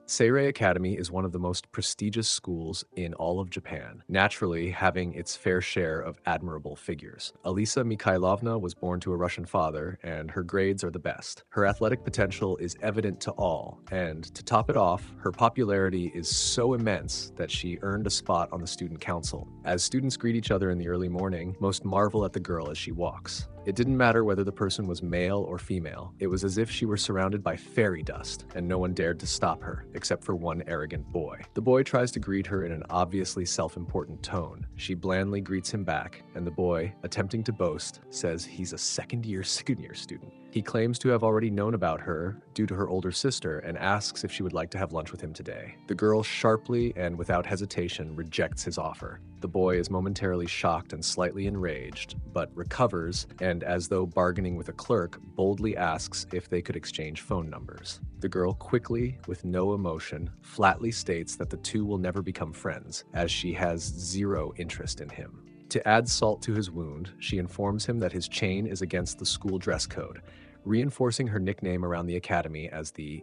Seirei Academy is one of the most prestigious schools in all of Japan, naturally having its fair share of admirable figures. Alisa Mikhailovna was born to a Russian father, and her grades are the best. Her athletic potential is evident to all, and to top it off, her popularity is so immense that she earned a spot on the student council. As students greet each other in the early morning, most marvel at the girl as she walks. It didn't matter whether the person was male or female. It was as if she were surrounded by fairy dust, and no one dared to stop her, except for one arrogant boy. The boy tries to greet her in an obviously self-important tone. She blandly greets him back, and the boy, attempting to boast, says he's a second-year student. He claims to have already known about her due to her older sister and asks if she would like to have lunch with him today. The girl sharply and without hesitation rejects his offer. The boy is momentarily shocked and slightly enraged, but recovers and, as though bargaining with a clerk, boldly asks if they could exchange phone numbers. The girl quickly, with no emotion, flatly states that the two will never become friends, as she has zero interest in him. To add salt to his wound, she informs him that his chain is against the school dress code, reinforcing her nickname around the academy as the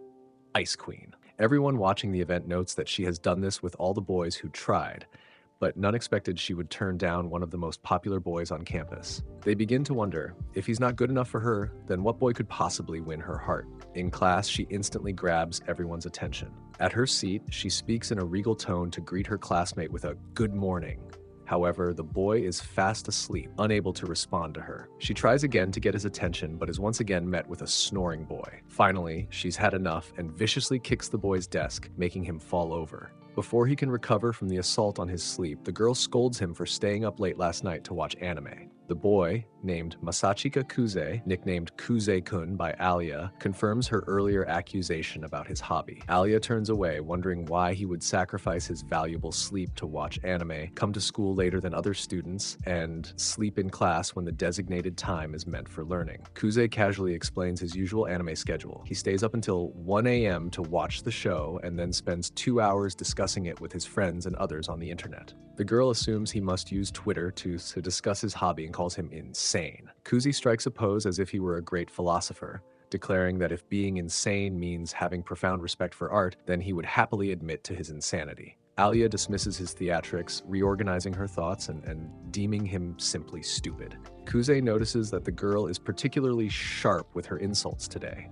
Ice Queen. Everyone watching the event notes that she has done this with all the boys who tried, but none expected she would turn down one of the most popular boys on campus. They begin to wonder, if he's not good enough for her, then what boy could possibly win her heart? In class, she instantly grabs everyone's attention. At her seat, she speaks in a regal tone to greet her classmate with a "good morning." However, the boy is fast asleep, unable to respond to her. She tries again to get his attention, but is once again met with a snoring boy. Finally, she's had enough and viciously kicks the boy's desk, making him fall over. Before he can recover from the assault on his sleep, the girl scolds him for staying up late last night to watch anime. The boy, named Masachika Kuze, nicknamed Kuze-kun by Alya, confirms her earlier accusation about his hobby. Alya turns away, wondering why he would sacrifice his valuable sleep to watch anime, come to school later than other students, and sleep in class when the designated time is meant for learning. Kuze casually explains his usual anime schedule. He stays up until 1 a.m. to watch the show and then spends 2 hours discussing it with his friends and others on the internet. The girl assumes he must use Twitter to discuss his hobby and calls him insane. Kuze strikes a pose as if he were a great philosopher, declaring that if being insane means having profound respect for art, then he would happily admit to his insanity. Alya dismisses his theatrics, reorganizing her thoughts and deeming him simply stupid. Kuze notices that the girl is particularly sharp with her insults today.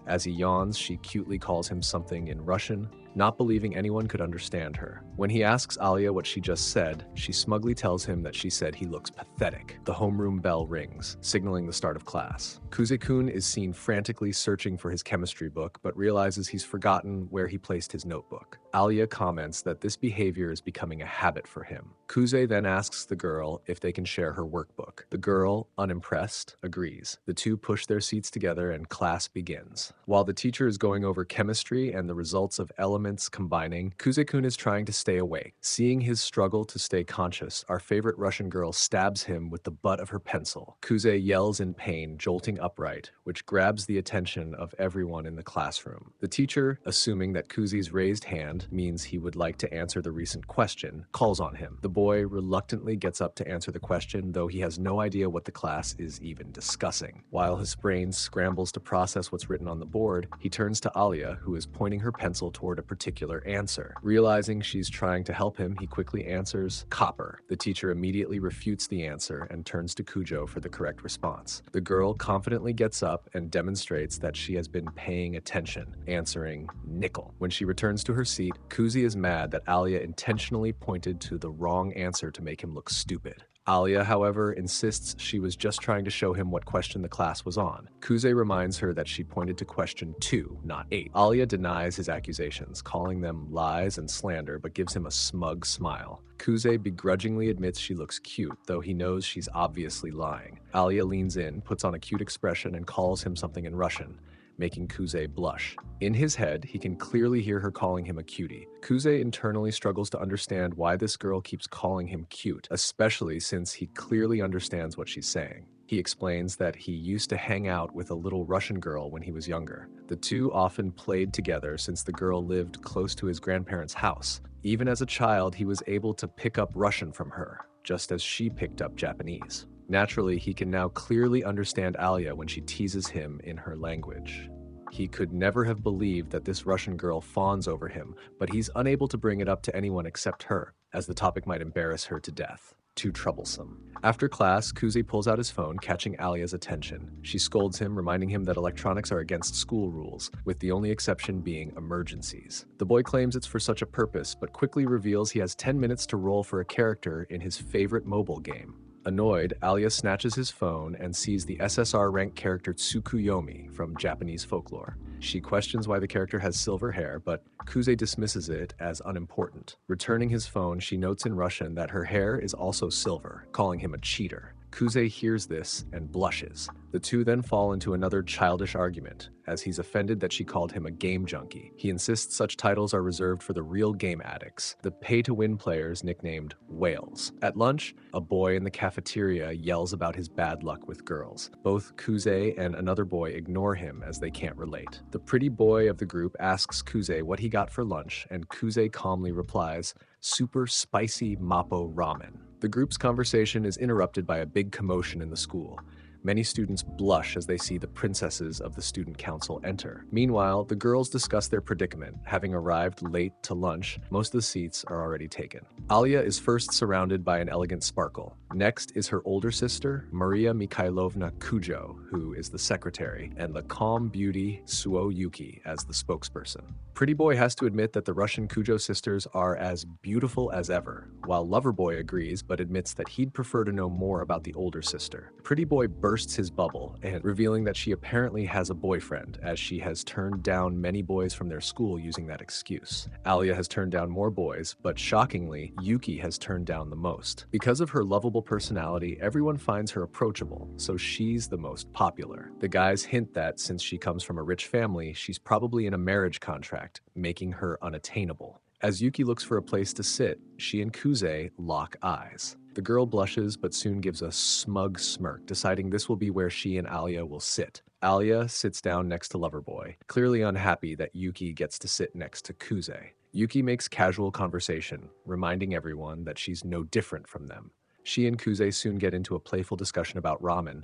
As he yawns, she cutely calls him something in Russian, not believing anyone could understand her. When he asks Alya what she just said, she smugly tells him that she said he looks pathetic. The homeroom bell rings, signaling the start of class. Kuze-kun is seen frantically searching for his chemistry book, but realizes he's forgotten where he placed his notebook. Alya comments that this behavior is becoming a habit for him. Kuze then asks the girl if they can share her workbook. The girl, unimpressed, agrees. The two push their seats together and class begins. While the teacher is going over chemistry and the results of elements combining, Kuze-kun is trying to stay awake. Seeing his struggle to stay conscious, our favorite Russian girl stabs him with the butt of her pencil. Kuze yells in pain, jolting upright, which grabs the attention of everyone in the classroom. The teacher, assuming that Kuze's raised hand means he would like to answer the recent question, calls on him. The boy reluctantly gets up to answer the question, though he has no idea what the class is even discussing. While his brain scrambles to process what's written on the board, he turns to Alya, who is pointing her pencil toward a particular answer. Realizing she's trying to help him, he quickly answers, "copper." The teacher immediately refutes the answer and turns to Kujou for the correct response. The girl confidently gets up and demonstrates that she has been paying attention, answering nickel. When she returns to her seat, Kuze is mad that Alya intentionally pointed to the wrong answer to make him look stupid. Alya, however, insists she was just trying to show him what question the class was on. Kuze reminds her that she pointed to question 2, not 8. Alya denies his accusations, calling them lies and slander, but gives him a smug smile. Kuze begrudgingly admits she looks cute, though he knows she's obviously lying. Alya leans in, puts on a cute expression, and calls him something in Russian, making Kuze blush. In his head, he can clearly hear her calling him a cutie. Kuze internally struggles to understand why this girl keeps calling him cute, especially since he clearly understands what she's saying. He explains that he used to hang out with a little Russian girl when he was younger. The two often played together since the girl lived close to his grandparents' house. Even as a child, he was able to pick up Russian from her, just as she picked up Japanese. Naturally, he can now clearly understand Alya when she teases him in her language. He could never have believed that this Russian girl fawns over him, but he's unable to bring it up to anyone except her, as the topic might embarrass her to death. Too troublesome. After class, Kuze pulls out his phone, catching Alya's attention. She scolds him, reminding him that electronics are against school rules, with the only exception being emergencies. The boy claims it's for such a purpose, but quickly reveals he has 10 minutes to roll for a character in his favorite mobile game. Annoyed, Alya snatches his phone and sees the SSR-ranked character Tsukuyomi from Japanese folklore. She questions why the character has silver hair, but Kuze dismisses it as unimportant. Returning his phone, she notes in Russian that her hair is also silver, calling him a cheater. Kuze hears this and blushes. The two then fall into another childish argument, as he's offended that she called him a game junkie. He insists such titles are reserved for the real game addicts, the pay-to-win players nicknamed whales. At lunch, a boy in the cafeteria yells about his bad luck with girls. Both Kuze and another boy ignore him as they can't relate. The pretty boy of the group asks Kuze what he got for lunch, and Kuze calmly replies, "Super spicy Mappo ramen." The group's conversation is interrupted by a big commotion in the school. Many students blush as they see the princesses of the student council enter. Meanwhile, the girls discuss their predicament. Having arrived late to lunch, most of the seats are already taken. Alya is first surrounded by an elegant sparkle. Next is her older sister, Maria Mikhailovna Kujou, who is the secretary, and the calm beauty Suo Yuki as the spokesperson. Pretty Boy has to admit that the Russian Kujou sisters are as beautiful as ever, while Loverboy agrees but admits that he'd prefer to know more about the older sister. Pretty Boy bursts his bubble, and revealing that she apparently has a boyfriend, as she has turned down many boys from their school using that excuse. Alya has turned down more boys, but shockingly, Yuki has turned down the most. Because of her lovable personality, everyone finds her approachable, so she's the most popular. The guys hint that since she comes from a rich family, she's probably in a marriage contract, making her unattainable. As Yuki looks for a place to sit, she and Kuze lock eyes. The girl blushes but soon gives a smug smirk, deciding this will be where she and Alya will sit. Alya sits down next to Loverboy, clearly unhappy that Yuki gets to sit next to Kuze. Yuki makes casual conversation, reminding everyone that she's no different from them. She and Kuze soon get into a playful discussion about ramen,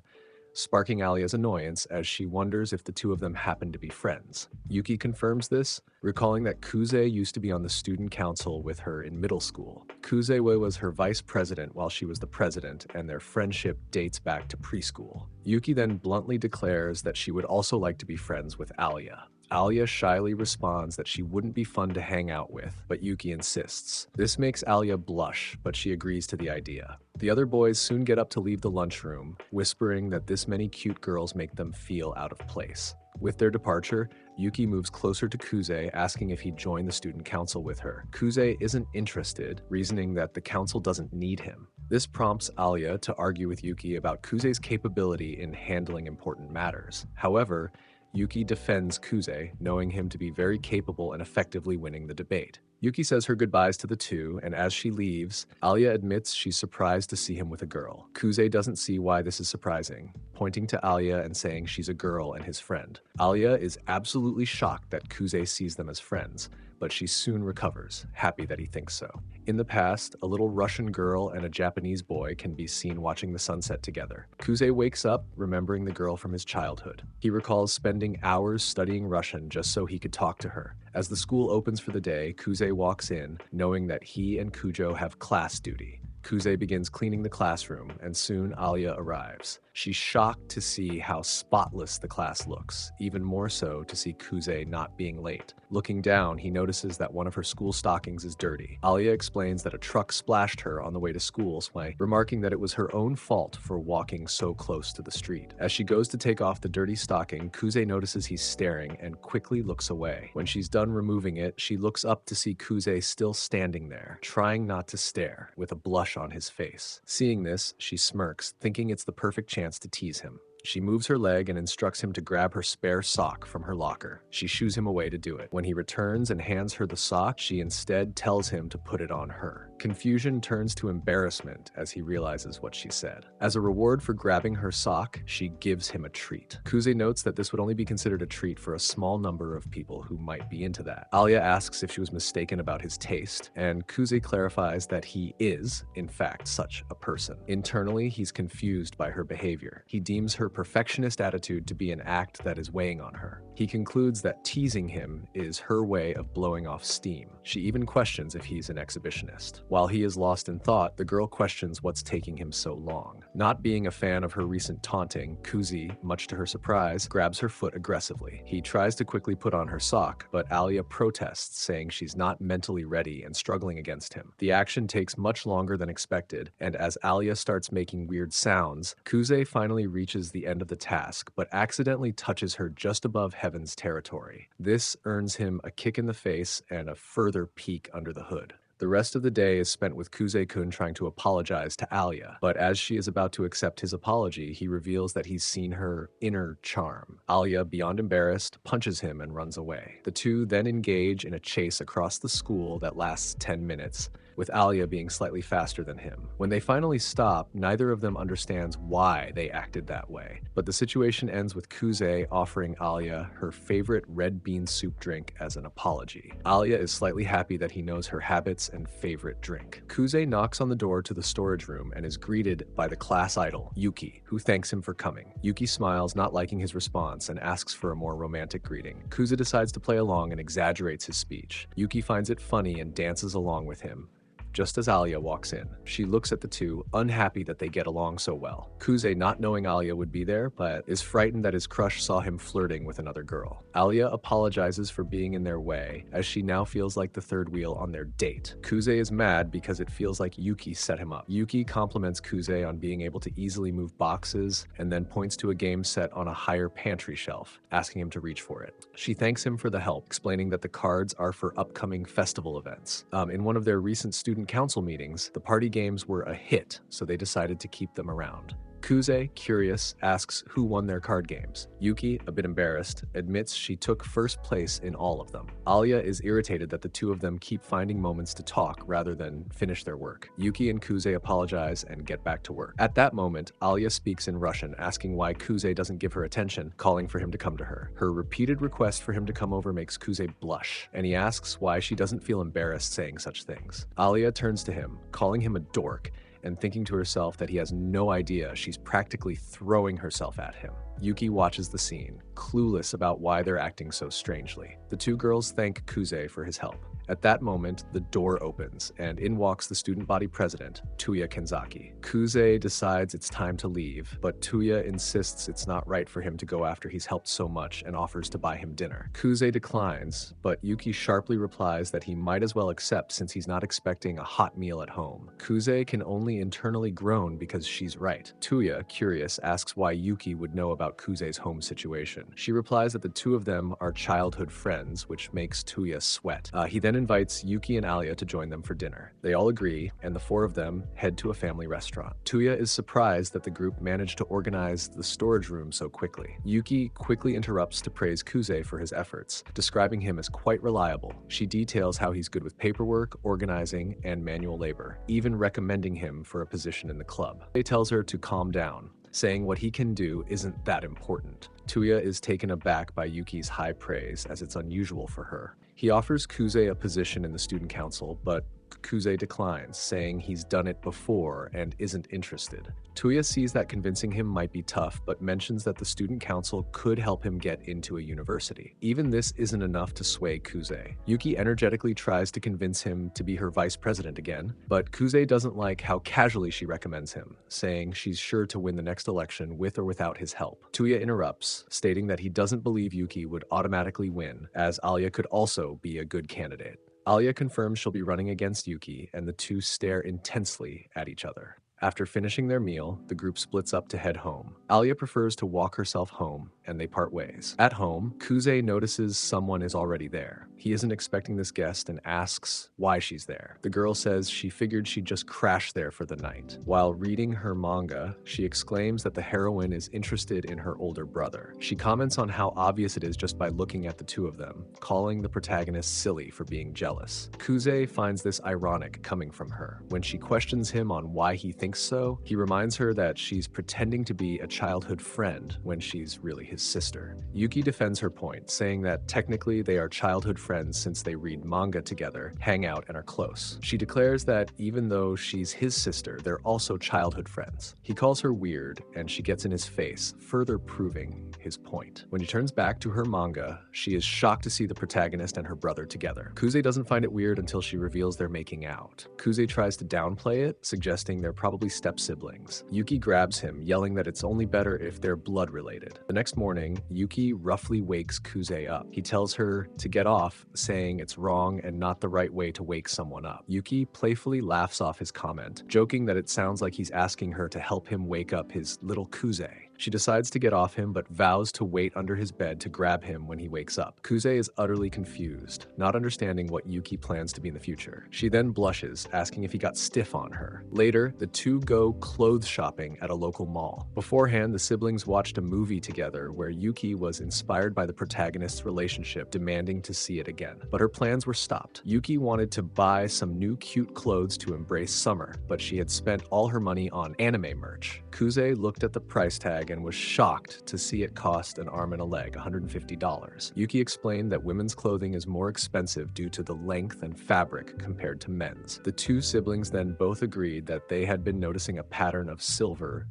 sparking Alya's annoyance as she wonders if the two of them happen to be friends. Yuki confirms this, recalling that Kuze used to be on the student council with her in middle school. Kuze was her vice president while she was the president, and their friendship dates back to preschool. Yuki then bluntly declares that she would also like to be friends with Alya. Alya shyly responds that she wouldn't be fun to hang out with, but Yuki insists. This makes Alya blush, but she agrees to the idea. The other boys soon get up to leave the lunchroom, whispering that this many cute girls make them feel out of place. With their departure, Yuki moves closer to Kuze, asking if he'd join the student council with her. Kuze isn't interested, reasoning that the council doesn't need him. This prompts Alya to argue with Yuki about Kuze's capability in handling important matters. However, Yuki defends Kuze, knowing him to be very capable and effectively winning the debate. Yuki says her goodbyes to the two, and as she leaves, Alya admits she's surprised to see him with a girl. Kuze doesn't see why this is surprising, pointing to Alya and saying she's a girl and his friend. Alya is absolutely shocked that Kuze sees them as friends, but she soon recovers, happy that he thinks so. In the past, a little Russian girl and a Japanese boy can be seen watching the sunset together. Kuze wakes up, remembering the girl from his childhood. He recalls spending hours studying Russian just so he could talk to her. As the school opens for the day, Kuze walks in, knowing that he and Kujou have class duty. Kuze begins cleaning the classroom, and soon Alya arrives. She's shocked to see how spotless the class looks, even more so to see Kuze not being late. Looking down, he notices that one of her school stockings is dirty. Alya explains that a truck splashed her on the way to school, remarking that it was her own fault for walking so close to the street. As she goes to take off the dirty stocking, Kuze notices he's staring and quickly looks away. When she's done removing it, she looks up to see Kuze still standing there, trying not to stare, with a blush on his face. Seeing this, she smirks, thinking it's the perfect chance to tease him. She moves her leg and instructs him to grab her spare sock from her locker. She shoos him away to do it. When he returns and hands her the sock, she instead tells him to put it on her. Confusion turns to embarrassment as he realizes what she said. As a reward for grabbing her sock, she gives him a treat. Kuze notes that this would only be considered a treat for a small number of people who might be into that. Alya asks if she was mistaken about his taste, and Kuze clarifies that he is, in fact, such a person. Internally, he's confused by her behavior. He deems her perfectionist attitude to be an act that is weighing on her. He concludes that teasing him is her way of blowing off steam. She even questions if he's an exhibitionist. While he is lost in thought, the girl questions what's taking him so long. Not being a fan of her recent taunting, Kuze, much to her surprise, grabs her foot aggressively. He tries to quickly put on her sock, but Alya protests, saying she's not mentally ready and struggling against him. The action takes much longer than expected, and as Alya starts making weird sounds, Kuze finally reaches the end of the task, but accidentally touches her just above Heaven's territory. This earns him a kick in the face and a further peek under the hood. The rest of the day is spent with Kuze-kun trying to apologize to Alya, but as she is about to accept his apology, he reveals that he's seen her inner charm. Alya, beyond embarrassed, punches him and runs away. The two then engage in a chase across the school that lasts 10 minutes, with Alya being slightly faster than him. When they finally stop, neither of them understands why they acted that way, but the situation ends with Kuze offering Alya her favorite red bean soup drink as an apology. Alya is slightly happy that he knows her habits and favorite drink. Kuze knocks on the door to the storage room and is greeted by the class idol, Yuki, who thanks him for coming. Yuki smiles, not liking his response, and asks for a more romantic greeting. Kuze decides to play along and exaggerates his speech. Yuki finds it funny and dances along with him. Just as Alya walks in, she looks at the two, unhappy that they get along so well. Kuze, not knowing Alya would be there, but is frightened that his crush saw him flirting with another girl. Alya apologizes for being in their way, as she now feels like the third wheel on their date. Kuze is mad because it feels like Yuki set him up. Yuki compliments Kuze on being able to easily move boxes, and then points to a game set on a higher pantry shelf, asking him to reach for it. She thanks him for the help, explaining that the cards are for upcoming festival events. In one of their recent student council meetings, the party games were a hit, so they decided to keep them around. Kuze, curious, asks who won their card games. Yuki, a bit embarrassed, admits she took first place in all of them. Alya is irritated that the two of them keep finding moments to talk rather than finish their work. Yuki and Kuze apologize and get back to work. At that moment, Alya speaks in Russian, asking why Kuze doesn't give her attention, calling for him to come to her. Her repeated request for him to come over makes Kuze blush, and he asks why she doesn't feel embarrassed saying such things. Alya turns to him, calling him a dork, and thinking to herself that he has no idea she's practically throwing herself at him. Yuki watches the scene, clueless about why they're acting so strangely. The two girls thank Kuze for his help. At that moment, the door opens, and in walks the student body president, Tuya Kenzaki. Kuze decides it's time to leave, but Tuya insists it's not right for him to go after he's helped so much and offers to buy him dinner. Kuze declines, but Yuki sharply replies that he might as well accept since he's not expecting a hot meal at home. Kuze can only internally groan because she's right. Tuya, curious, asks why Yuki would know about Kuze's home situation. She replies that the two of them are childhood friends, which makes Tuya sweat. He then invites Yuki and Alya to join them for dinner. They all agree, and the four of them head to a family restaurant. Tuya is surprised that the group managed to organize the storage room so quickly. Yuki quickly interrupts to praise Kuze for his efforts, describing him as quite reliable. She details how he's good with paperwork, organizing, and manual labor, even recommending him for a position in the club. He tells her to calm down, saying what he can do isn't that important. Tuya is taken aback by Yuki's high praise, as it's unusual for her. He offers Kuze a position in the student council, but Kuze declines, saying he's done it before and isn't interested. Tuya sees that convincing him might be tough, but mentions that the student council could help him get into a university. Even this isn't enough to sway Kuze. Yuki energetically tries to convince him to be her vice president again, but Kuze doesn't like how casually she recommends him, saying she's sure to win the next election with or without his help. Tuya interrupts, stating that he doesn't believe Yuki would automatically win, as Alya could also be a good candidate. Alya confirms she'll be running against Yuki, and the two stare intensely at each other. After finishing their meal, the group splits up to head home. Alya prefers to walk herself home, and they part ways. At home, Kuze notices someone is already there. He isn't expecting this guest and asks why she's there. The girl says she figured she'd just crash there for the night. While reading her manga, she exclaims that the heroine is interested in her older brother. She comments on how obvious it is just by looking at the two of them, calling the protagonist silly for being jealous. Kuze finds this ironic coming from her. When she questions him on why he thinks so, he reminds her that she's pretending to be a childhood friend when she's really his sister. Yuki defends her point, saying that technically they are childhood friends since they read manga together, hang out, and are close. She declares that even though she's his sister, they're also childhood friends. He calls her weird, and she gets in his face, further proving his point. When she turns back to her manga, she is shocked to see the protagonist and her brother together. Kuze doesn't find it weird until she reveals they're making out. Kuze tries to downplay it, suggesting they're probably step-siblings. Yuki grabs him, yelling that it's only better if they're blood-related. The next morning, Yuki roughly wakes Kuze up. He tells her to get off, saying it's wrong and not the right way to wake someone up. Yuki playfully laughs off his comment, joking that it sounds like he's asking her to help him wake up his little Kuze. She decides to get off him, but vows to wait under his bed to grab him when he wakes up. Kuze is utterly confused, not understanding what Yuki plans to be in the future. She then blushes, asking if he got stiff on her. Later, the two go clothes shopping at a local mall. Beforehand, the siblings watched a movie together where Yuki was inspired by the protagonist's relationship, demanding to see it again. But her plans were stopped. Yuki wanted to buy some new cute clothes to embrace summer, but she had spent all her money on anime merch. Kuze looked at the price tag and was shocked to see it cost an arm and a leg, $150. Yuki explained that women's clothing is more expensive due to the length and fabric compared to men's. The two siblings then both agreed that they had been noticing a pattern of silver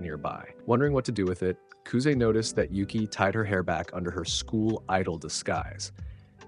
nearby. Wondering what to do with it, Kuze noticed that Yuki tied her hair back under her school idol disguise.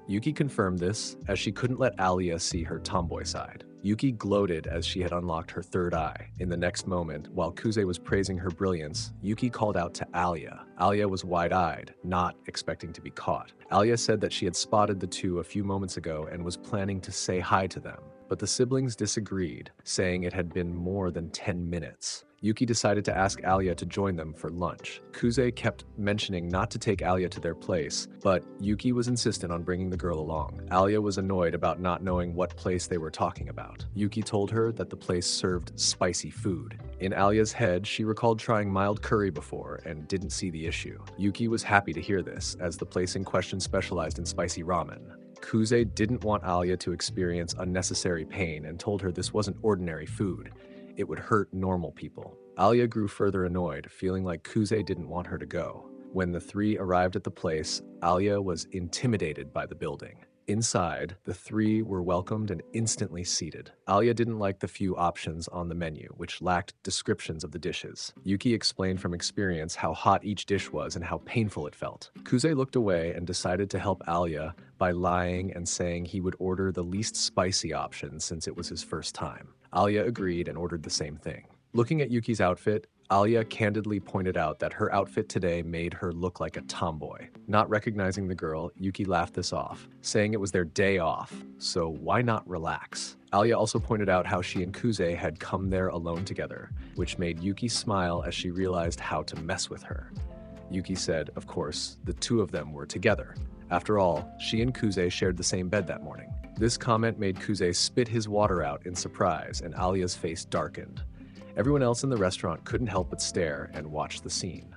Yuki confirmed this, as she couldn't let Alya see her tomboy side. Yuki gloated as she had unlocked her third eye. In the next moment, while Kuze was praising her brilliance, Yuki called out to Alya. Alya was wide-eyed, not expecting to be caught. Alya said that she had spotted the two a few moments ago and was planning to say hi to them. But the siblings disagreed, saying it had been more than 10 minutes. Yuki decided to ask Alya to join them for lunch. Kuze kept mentioning not to take Alya to their place, but Yuki was insistent on bringing the girl along. Alya was annoyed about not knowing what place they were talking about. Yuki told her that the place served spicy food. In Alya's head, she recalled trying mild curry before and didn't see the issue. Yuki was happy to hear this, as the place in question specialized in spicy ramen. Kuze didn't want Alya to experience unnecessary pain and told her this wasn't ordinary food. It would hurt normal people. Alya grew further annoyed, feeling like Kuze didn't want her to go. When the three arrived at the place, Alya was intimidated by the building. Inside, the three were welcomed and instantly seated. Alya didn't like the few options on the menu, which lacked descriptions of the dishes. Yuki explained from experience how hot each dish was and how painful it felt. Kuze looked away and decided to help Alya by lying and saying he would order the least spicy option since it was his first time. Alya agreed and ordered the same thing. Looking at Yuki's outfit, Alya candidly pointed out that her outfit today made her look like a tomboy. Not recognizing the girl, Yuki laughed this off, saying it was their day off, so why not relax? Alya also pointed out how she and Kuze had come there alone together, which made Yuki smile as she realized how to mess with her. Yuki said, of course, the two of them were together. After all, she and Kuze shared the same bed that morning. This comment made Kuze spit his water out in surprise, and Alya's face darkened. Everyone else in the restaurant couldn't help but stare and watch the scene.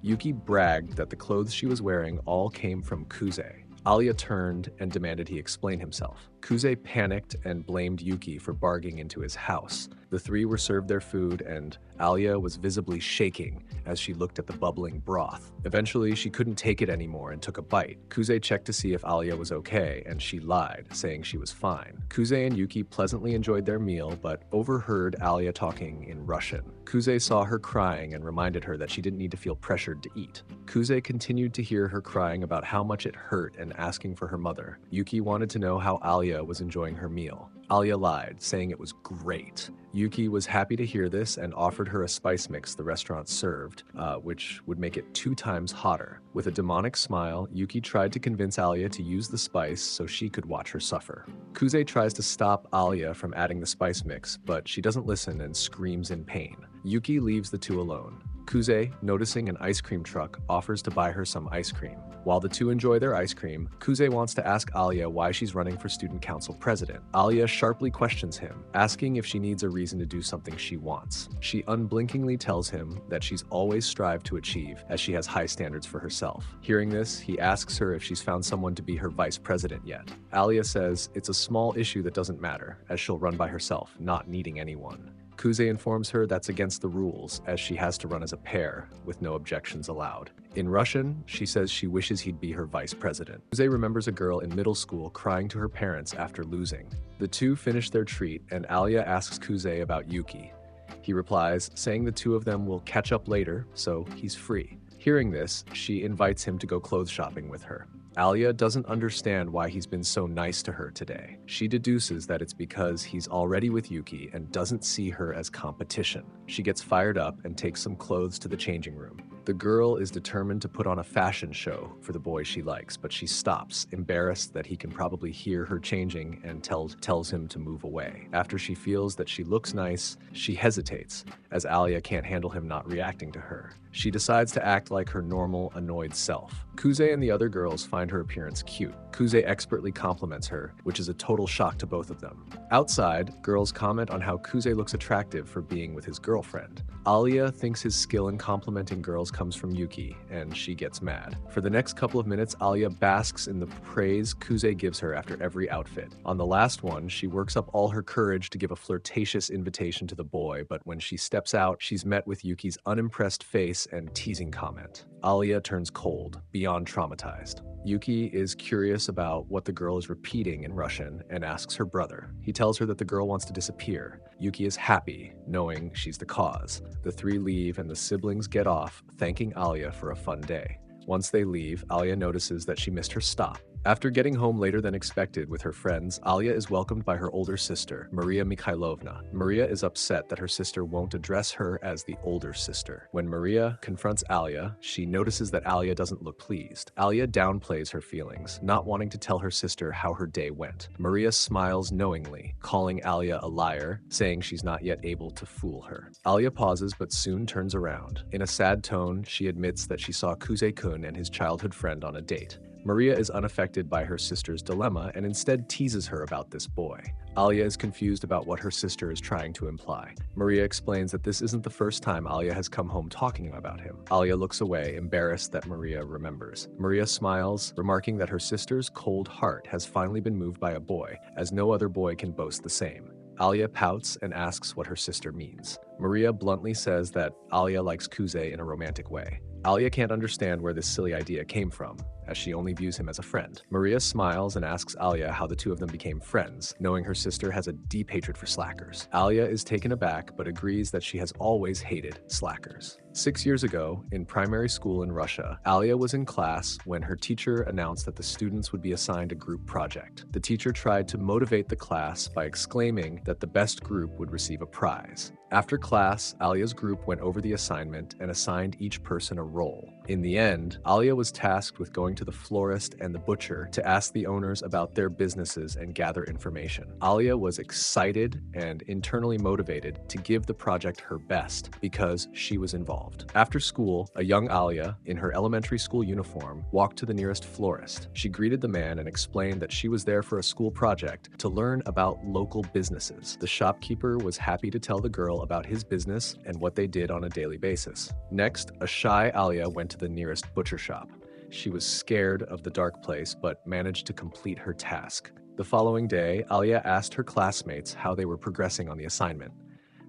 Yuki bragged that the clothes she was wearing all came from Kuze. Alya turned and demanded he explain himself. Kuze panicked and blamed Yuki for barging into his house. The three were served their food, and Alya was visibly shaking as she looked at the bubbling broth. Eventually, she couldn't take it anymore and took a bite. Kuze checked to see if Alya was okay, and she lied, saying she was fine. Kuze and Yuki pleasantly enjoyed their meal, but overheard Alya talking in Russian. Kuze saw her crying and reminded her that she didn't need to feel pressured to eat. Kuze continued to hear her crying about how much it hurt and asking for her mother. Yuki wanted to know how Alya was enjoying her meal. Alya lied, saying it was great. Yuki was happy to hear this and offered her a spice mix the restaurant served, which would make it 2 times hotter. With a demonic smile, Yuki tried to convince Alya to use the spice so she could watch her suffer. Kuze tries to stop Alya from adding the spice mix, but she doesn't listen and screams in pain. Yuki leaves the two alone. Kuze, noticing an ice cream truck, offers to buy her some ice cream. While the two enjoy their ice cream, Kuze wants to ask Alya why she's running for student council president. Alya sharply questions him, asking if she needs a reason to do something she wants. She unblinkingly tells him that she's always strived to achieve, as she has high standards for herself. Hearing this, he asks her if she's found someone to be her vice president yet. Alya says it's a small issue that doesn't matter, as she'll run by herself, not needing anyone. Kuze informs her that's against the rules, as she has to run as a pair, with no objections allowed. In Russian, she says she wishes he'd be her vice president. Kuze remembers a girl in middle school crying to her parents after losing. The two finish their treat, and Alya asks Kuze about Yuki. He replies, saying the two of them will catch up later, so he's free. Hearing this, she invites him to go clothes shopping with her. Alya doesn't understand why he's been so nice to her today. She deduces that it's because he's already with Yuki and doesn't see her as competition. She gets fired up and takes some clothes to the changing room. The girl is determined to put on a fashion show for the boy she likes, but she stops, embarrassed that he can probably hear her changing, and tells him to move away. After she feels that she looks nice, she hesitates, as Alya can't handle him not reacting to her. She decides to act like her normal, annoyed self. Kuze and the other girls find her appearance cute. Kuze expertly compliments her, which is a total shock to both of them. Outside, girls comment on how Kuze looks attractive for being with his girlfriend. Alya thinks his skill in complimenting girls comes from Yuki, and she gets mad. For the next couple of minutes, Alya basks in the praise Kuze gives her after every outfit. On the last one, she works up all her courage to give a flirtatious invitation to the boy, but when she steps out, she's met with Yuki's unimpressed face and teasing comment. Alya turns cold, beyond traumatized. Yuki is curious about what the girl is repeating in Russian and asks her brother. He tells her that the girl wants to disappear. Yuki is happy, knowing she's the cause. The three leave and the siblings get off, thanking Alya for a fun day. Once they leave, Alya notices that she missed her stop. After getting home later than expected with her friends, Alya is welcomed by her older sister, Maria Mikhailovna. Maria is upset that her sister won't address her as the older sister. When Maria confronts Alya, she notices that Alya doesn't look pleased. Alya downplays her feelings, not wanting to tell her sister how her day went. Maria smiles knowingly, calling Alya a liar, saying she's not yet able to fool her. Alya pauses but soon turns around. In a sad tone, she admits that she saw Kuze-kun and his childhood friend on a date. Maria is unaffected by her sister's dilemma and instead teases her about this boy. Alya is confused about what her sister is trying to imply. Maria explains that this isn't the first time Alya has come home talking about him. Alya looks away, embarrassed that Maria remembers. Maria smiles, remarking that her sister's cold heart has finally been moved by a boy, as no other boy can boast the same. Alya pouts and asks what her sister means. Maria bluntly says that Alya likes Kuze in a romantic way. Alya can't understand where this silly idea came from, as she only views him as a friend. Maria smiles and asks Alya how the two of them became friends, knowing her sister has a deep hatred for slackers. Alya is taken aback but agrees that she has always hated slackers. 6 years ago, in primary school in Russia, Alya was in class when her teacher announced that the students would be assigned a group project. The teacher tried to motivate the class by exclaiming that the best group would receive a prize. After class, Alya's group went over the assignment and assigned each person a role. In the end, Alya was tasked with going to the florist and the butcher to ask the owners about their businesses and gather information. Alya was excited and internally motivated to give the project her best because she was involved. After school, a young Alya, in her elementary school uniform, walked to the nearest florist. She greeted the man and explained that she was there for a school project to learn about local businesses. The shopkeeper was happy to tell the girl about his business and what they did on a daily basis. Next, a shy Alya went to the nearest butcher shop. She was scared of the dark place, but managed to complete her task. The following day, Alya asked her classmates how they were progressing on the assignment.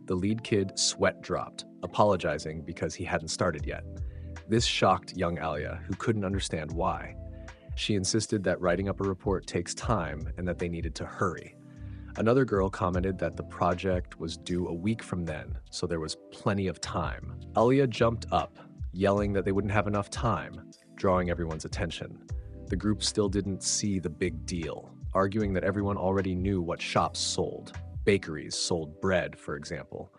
The lead kid sweat dropped, apologizing because he hadn't started yet. This shocked young Alya, who couldn't understand why. She insisted that writing up a report takes time and that they needed to hurry. Another girl commented that the project was due a week from then, so there was plenty of time. Alya jumped up, yelling that they wouldn't have enough time, drawing everyone's attention. The group still didn't see the big deal, arguing that everyone already knew what shops sold. Bakeries sold bread, for example.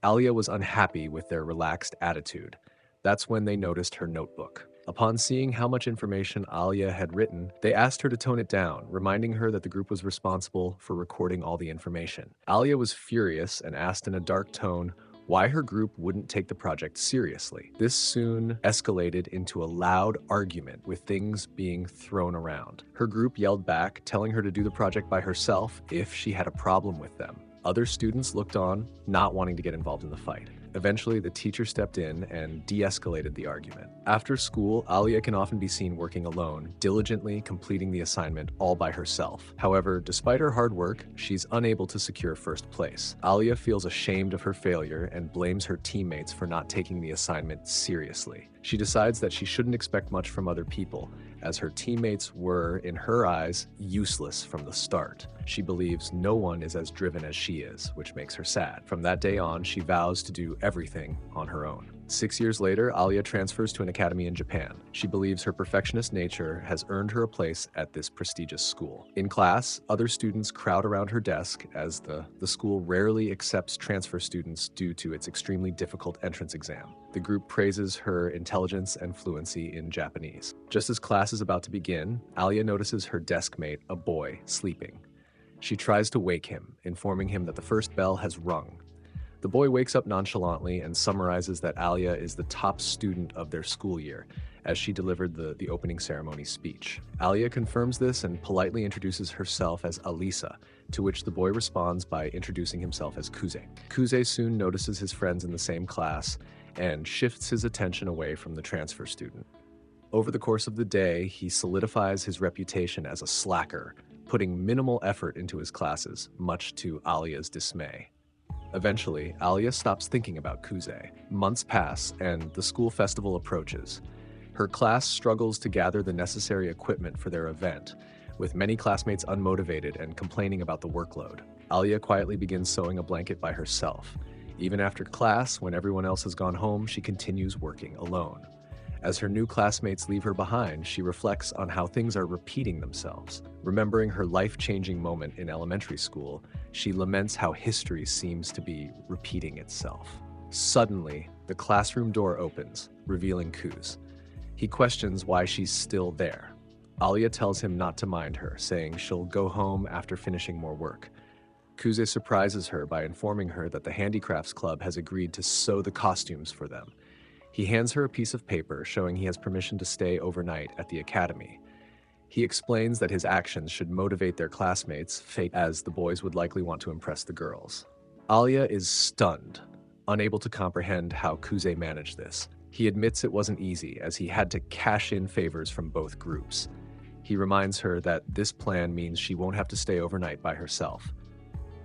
Alya was unhappy with their relaxed attitude. That's when they noticed her notebook. Upon seeing how much information Alya had written, they asked her to tone it down, reminding her that the group was responsible for recording all the information. Alya was furious and asked in a dark tone why her group wouldn't take the project seriously. This soon escalated into a loud argument with things being thrown around. Her group yelled back, telling her to do the project by herself if she had a problem with them. Other students looked on, not wanting to get involved in the fight. Eventually, the teacher stepped in and de-escalated the argument. After school, Alya can often be seen working alone, diligently completing the assignment all by herself. However, despite her hard work, she's unable to secure first place. Alya feels ashamed of her failure and blames her teammates for not taking the assignment seriously. She decides that she shouldn't expect much from other people, as her teammates were, in her eyes, useless from the start. She believes no one is as driven as she is, which makes her sad. From that day on, she vows to do everything on her own. 6 years later, Alya transfers to an academy in Japan. She believes her perfectionist nature has earned her a place at this prestigious school. In class, other students crowd around her desk as the school rarely accepts transfer students due to its extremely difficult entrance exam. The group praises her intelligence and fluency in Japanese. Just as class is about to begin, Alya notices her desk mate, a boy, sleeping. She tries to wake him, informing him that the first bell has rung. The boy wakes up nonchalantly and summarizes that Alya is the top student of their school year, as she delivered the opening ceremony speech. Alya confirms this and politely introduces herself as Alisa, to which the boy responds by introducing himself as Kuze. Kuze soon notices his friends in the same class and shifts his attention away from the transfer student. Over the course of the day, he solidifies his reputation as a slacker, putting minimal effort into his classes, much to Alya's dismay. Eventually, Alya stops thinking about Kuze. Months pass, and the school festival approaches. Her class struggles to gather the necessary equipment for their event, with many classmates unmotivated and complaining about the workload. Alya quietly begins sewing a blanket by herself. Even after class, when everyone else has gone home, she continues working alone. As her new classmates leave her behind, she reflects on how things are repeating themselves. Remembering her life-changing moment in elementary school, she laments how history seems to be repeating itself. Suddenly, the classroom door opens, revealing Kuze. He questions why she's still there. Alya tells him not to mind her, saying she'll go home after finishing more work. Kuze surprises her by informing her that the Handicrafts Club has agreed to sew the costumes for them. He hands her a piece of paper showing he has permission to stay overnight at the academy. He explains that his actions should motivate their classmates, as the boys would likely want to impress the girls. Alya is stunned, unable to comprehend how Kuze managed this. He admits it wasn't easy, as he had to cash in favors from both groups. He reminds her that this plan means she won't have to stay overnight by herself.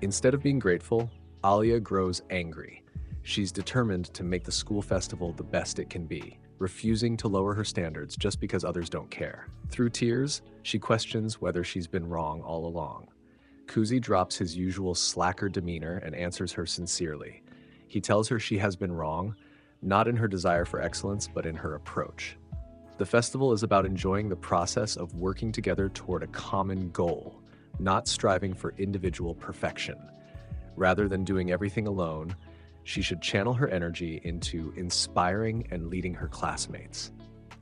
Instead of being grateful, Alya grows angry. She's determined to make the school festival the best it can be, refusing to lower her standards just because others don't care. Through tears, she questions whether she's been wrong all along. Kuze drops his usual slacker demeanor and answers her sincerely. He tells her she has been wrong, not in her desire for excellence, but in her approach. The festival is about enjoying the process of working together toward a common goal, not striving for individual perfection. Rather than doing everything alone, she should channel her energy into inspiring and leading her classmates.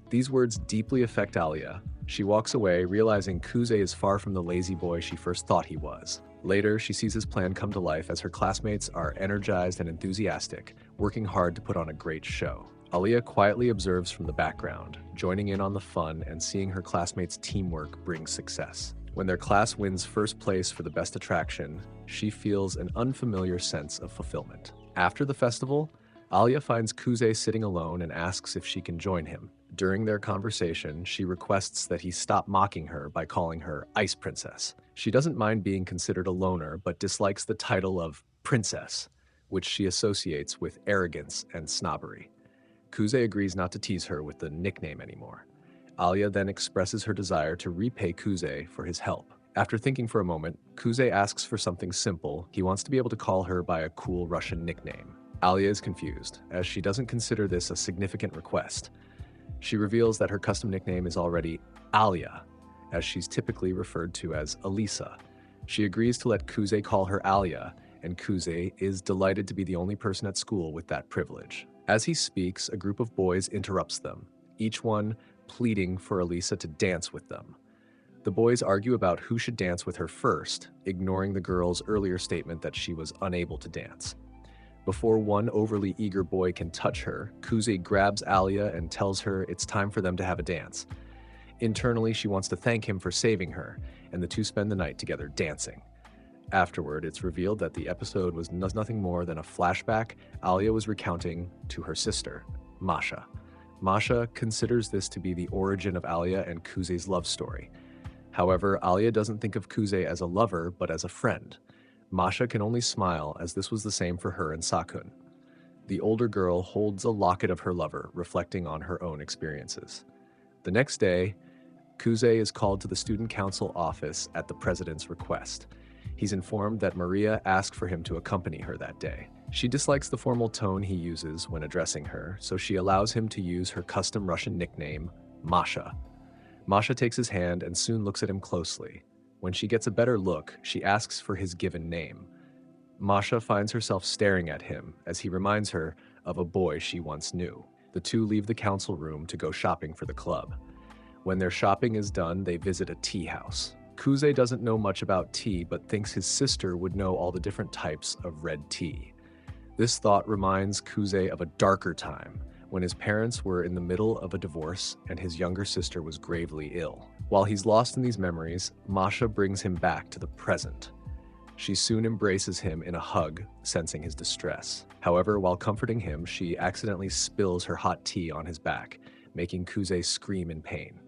These words deeply affect Alya. She walks away, realizing Kuze is far from the lazy boy she first thought he was. Later, she sees his plan come to life as her classmates are energized and enthusiastic, working hard to put on a great show. Alya quietly observes from the background, joining in on the fun and seeing her classmates' teamwork bring success. When their class wins first place for the best attraction, she feels an unfamiliar sense of fulfillment. After the festival, Alya finds Kuze sitting alone and asks if she can join him. During their conversation, she requests that he stop mocking her by calling her Ice Princess. She doesn't mind being considered a loner, but dislikes the title of Princess, which she associates with arrogance and snobbery. Kuze agrees not to tease her with the nickname anymore. Alya then expresses her desire to repay Kuze for his help. After thinking for a moment, Kuze asks for something simple. He wants to be able to call her by a cool Russian nickname. Alya is confused, as she doesn't consider this a significant request. She reveals that her custom nickname is already Alya, as she's typically referred to as Alisa. She agrees to let Kuze call her Alya, and Kuze is delighted to be the only person at school with that privilege. As he speaks, a group of boys interrupts them, each one pleading for Alisa to dance with them. The boys argue about who should dance with her first, ignoring the girl's earlier statement that she was unable to dance. Before one overly eager boy can touch her, Kuze grabs Alya and tells her it's time for them to have a dance. Internally, she wants to thank him for saving her, and the two spend the night together dancing. Afterward, it's revealed that the episode was nothing more than a flashback Alya was recounting to her sister, Masha. Masha considers this to be the origin of Alya and Kuze's love story. However, Alya doesn't think of Kuze as a lover, but as a friend. Masha can only smile, as this was the same for her and Sakun. The older girl holds a locket of her lover, reflecting on her own experiences. The next day, Kuze is called to the student council office at the president's request. He's informed that Maria asked for him to accompany her that day. She dislikes the formal tone he uses when addressing her, so she allows him to use her custom Russian nickname, Masha. Masha takes his hand and soon looks at him closely. When she gets a better look, she asks for his given name. Masha finds herself staring at him as he reminds her of a boy she once knew. The two leave the council room to go shopping for the club. When their shopping is done, they visit a tea house. Kuze doesn't know much about tea, but thinks his sister would know all the different types of red tea. This thought reminds Kuze of a darker time, when his parents were in the middle of a divorce and his younger sister was gravely ill. While he's lost in these memories, Masha brings him back to the present. She soon embraces him in a hug, sensing his distress. However, while comforting him, she accidentally spills her hot tea on his back, making Kuze scream in pain.